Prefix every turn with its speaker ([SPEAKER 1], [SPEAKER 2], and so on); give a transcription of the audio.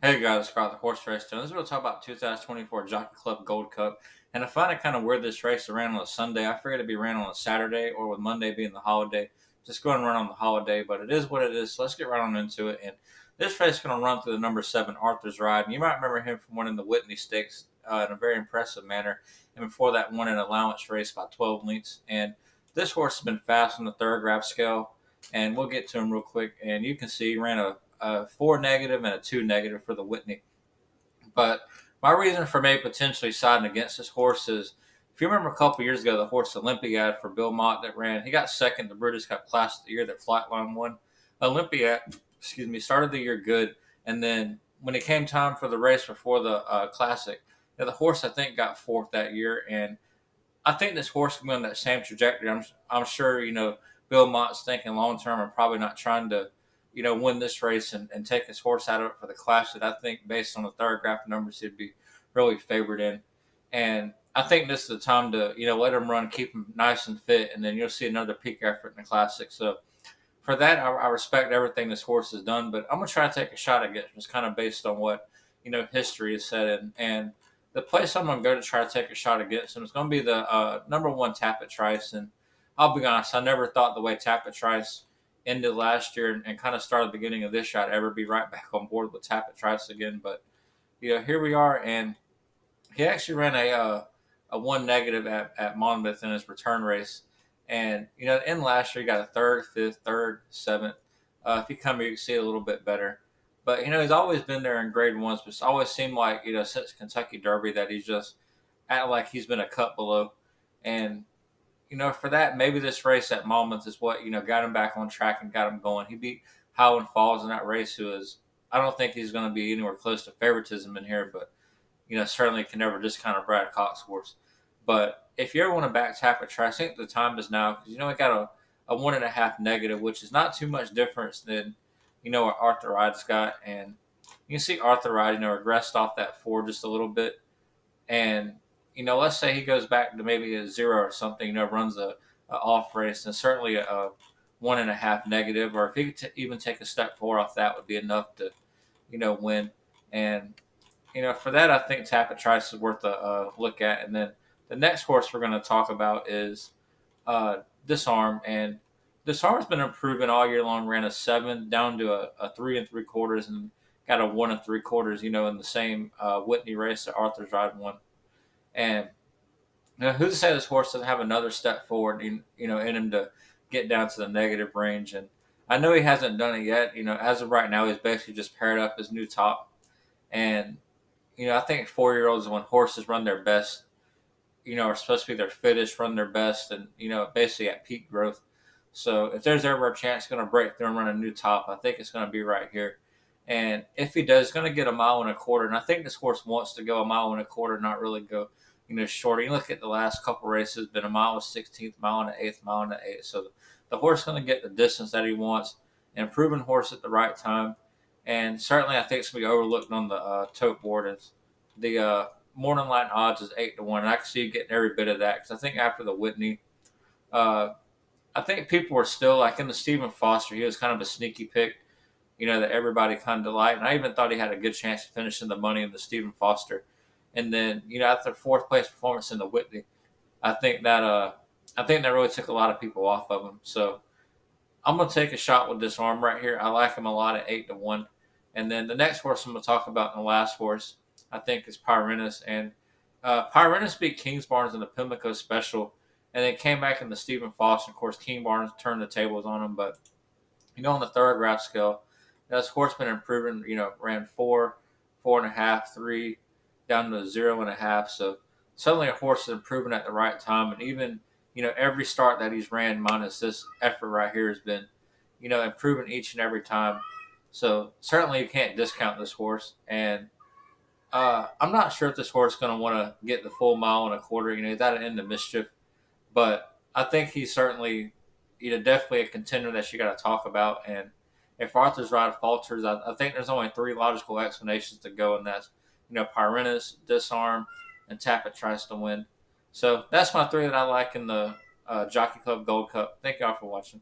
[SPEAKER 1] Hey guys, Scott the Horse Race. This is going to talk about 2024 Jockey Club Gold Cup. And I find it kind of weird this race ran on a Sunday. I figured it'd be ran on a Saturday or with Monday being the holiday. Just go and run on the holiday, but it is what it is. So let's get right on into it. And this race is going to run through the number 7 Arthur's Ride. And you might remember him from winning the Whitney Stakes in a very impressive manner. And before that, won an allowance race by 12 lengths. And this horse has been fast on the thoroughbred scale. And we'll get to him real quick. And you can see he ran a 4 negative and a 2 negative for the Whitney. But my reason for maybe potentially siding against this horse is, if you remember a couple years ago, the horse Olympiad for Bill Mott that ran, he got second. The British Cup Class of the year that Flightline won. Olympiad, started the year good, and then when it came time for the race before the Classic, the horse I think got fourth that year, and I think this horse can be on that same trajectory. I'm sure Bill Mott's thinking long term and probably not trying to win this race and take his horse out of it for the Classic. I think based on the third graph numbers, he'd be really favored in, and I think this is the time to let him run, keep him nice and fit, and then you'll see another peak effort in the Classic. So for that, I respect everything this horse has done, but I'm gonna try to take a shot against him. It's kind of based on what history has said, and the place I'm gonna go to try to take a shot against him is gonna be the number one Tapit Trice. And I'll be honest, I never thought the way Tapit Trice ended last year and kind of started the beginning of this year I'd ever be right back on board with Tapit Trice again. But here we are, and he actually ran a one negative at Monmouth in his return race. And in last year he got a third, fifth, third, seventh. If you come here, you can see it a little bit better. But he's always been there in grade ones, but it's always seemed like since Kentucky Derby that he's just acting like he's been a cut below. And for that, maybe this race at Monmouth is what got him back on track and got him going. He beat Howland Falls in that race, who is, I don't think he's going to be anywhere close to favoritism in here, but certainly can never discount a Brad Cox horse. But if you ever want to back tap a track, I think the time is now, because we got a 1.5 negative, which is not too much difference than what Arthur Ride's got. And you can see Arthur Ride regressed off that 4 just a little bit. And let's say he goes back to maybe a 0 or something, runs a off race, and certainly a 1.5 negative, or if he could even take a step forward off that, would be enough to win. And for that, I think Tapit Trice is worth a look at. And then the next horse we're going to talk about is Disarm. And Disarm's been improving all year long. Ran a 7 down to a 3 3/4 and got a 1 3/4. In the same Whitney race that Arthur's Ride won. And who's to say this horse doesn't have another step forward, in him to get down to the negative range? And I know he hasn't done it yet. As of right now, he's basically just paired up his new top. And I think 4-year-olds, when horses run their best, are supposed to be their fittest, run their best, and basically at peak growth. So if there's ever a chance going to break through and run a new top, I think it's going to be right here. And if he does, he's going to get a 1.25 miles. And I think this horse wants to go a 1.25 miles, not really go shorter. You look at the last couple races, been a mile and 16th, mile and an eighth, mile and an eighth. So the horse is going to get the distance that he wants. An improving horse at the right time. And certainly, I think it's going to be overlooked on the tote board. As the morning line odds is 8-1, and I can see you getting every bit of that, because I think after the Whitney, uh, I think people were still like in the Stephen Foster. He was kind of a sneaky pick, that everybody kind of liked. And I even thought he had a good chance of finishing the money in the Stephen Foster. And then after fourth place performance in the Whitney, I think that really took a lot of people off of him. So I'm going to take a shot with Disarm right here. I like him a lot at 8-1. And then the next horse I'm going to talk about, in the last horse, I think is Pyrenus. And Pyrenus beat Kings Barnes in the Pimlico Special, and then came back in the Stephen Foster. Of course, King Barnes turned the tables on him. But, on the thoroughbred scale, this horse been improving, ran 4, 4.5, 3, down to 0.5. So suddenly a horse is improving at the right time. And even every start that he's ran, minus this effort right here, has been, improving each and every time. So certainly you can't discount this horse. And I'm not sure if this horse is going to want to get the full 1.25 miles. He's at an end of mischief. But I think he's certainly, definitely a contender that you got to talk about. And if Arthur's Ride falters, I think there's only 3 logical explanations to go, and that's, Pyrenus, Disarm, and Tapit Tries to win. So that's my 3 that I like in the Jockey Club Gold Cup. Thank y'all for watching.